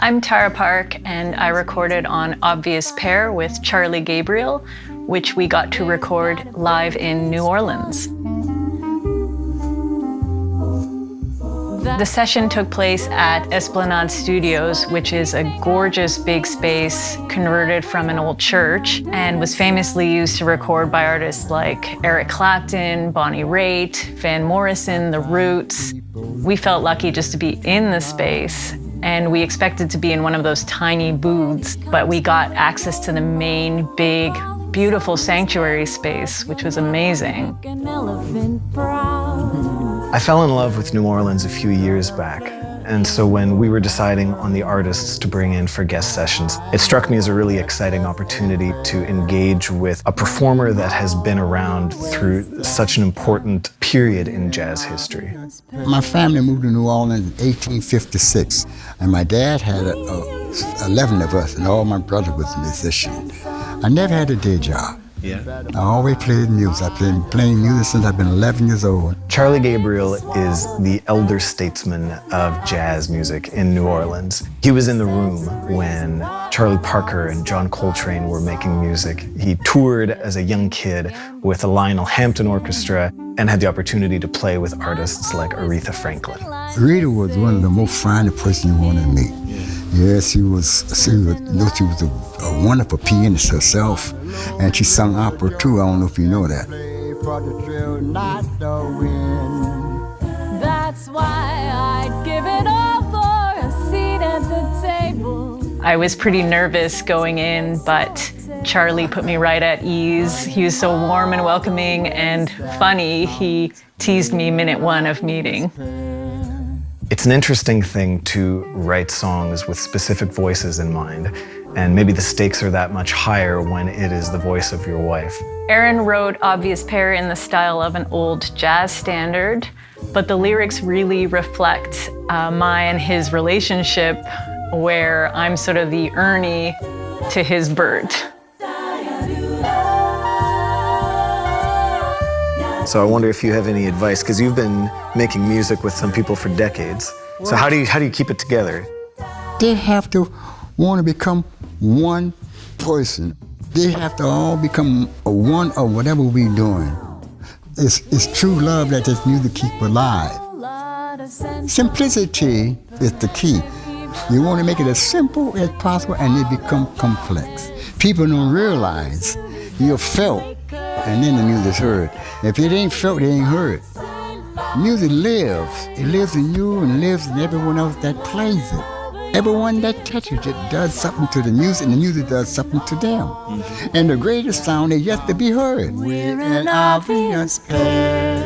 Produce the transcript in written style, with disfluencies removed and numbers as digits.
I'm Tara Park, and I recorded on Obvious Pair with Charlie Gabriel, which we got to record live in New Orleans. The session took place at Esplanade Studios, which is a gorgeous big space converted from an old church and was famously used to record by artists like Eric Clapton, Bonnie Raitt, Van Morrison, The Roots. We felt lucky just to be in the space, and we expected to be in one of those tiny booths, but we got access to the main, big, beautiful sanctuary space, which was amazing. I fell in love with New Orleans a few years back, and so when we were deciding on the artists to bring in for guest sessions, it struck me as a really exciting opportunity to engage with a performer that has been around through such an important period in jazz history. My family moved to New Orleans in 1856, and my dad had 11 of us, and all my brother was a musician. I never had a day job. Yeah. I always played music. I've been playing music since I've been 11 years old. Charlie Gabriel is the elder statesman of jazz music in New Orleans. He was in the room when Charlie Parker and John Coltrane were making music. He toured as a young kid with the Lionel Hampton Orchestra and had the opportunity to play with artists like Aretha Franklin. Aretha was one of the most finest person you want to meet. Yes, she was a wonderful pianist herself, and she sung opera too. I don't know if you know that. That's why I'd give it all for a seat at the table. I was pretty nervous going in, but Charlie put me right at ease. He was so warm and welcoming and funny. He teased me minute one of meeting. It's an interesting thing to write songs with specific voices in mind, and maybe the stakes are that much higher when it is the voice of your wife. Aaron wrote Obvious Pair in the style of an old jazz standard, but the lyrics really reflect my and his relationship, where I'm sort of the Ernie to his Bert. So I wonder if you have any advice, because you've been making music with some people for decades. So how do you keep it together? They have to want to become one person. They have to all become one of whatever we're doing. It's true love that this music keeps alive. Simplicity is the key. You want to make it as simple as possible, and it becomes complex. People don't realize you're felt, and then the music's heard. If it ain't felt, it ain't heard. Music lives. It lives in you and lives in everyone else that plays it. Everyone that touches it does something to the music, and the music does something to them. And the greatest sound is yet to be heard. We're an obvious pair.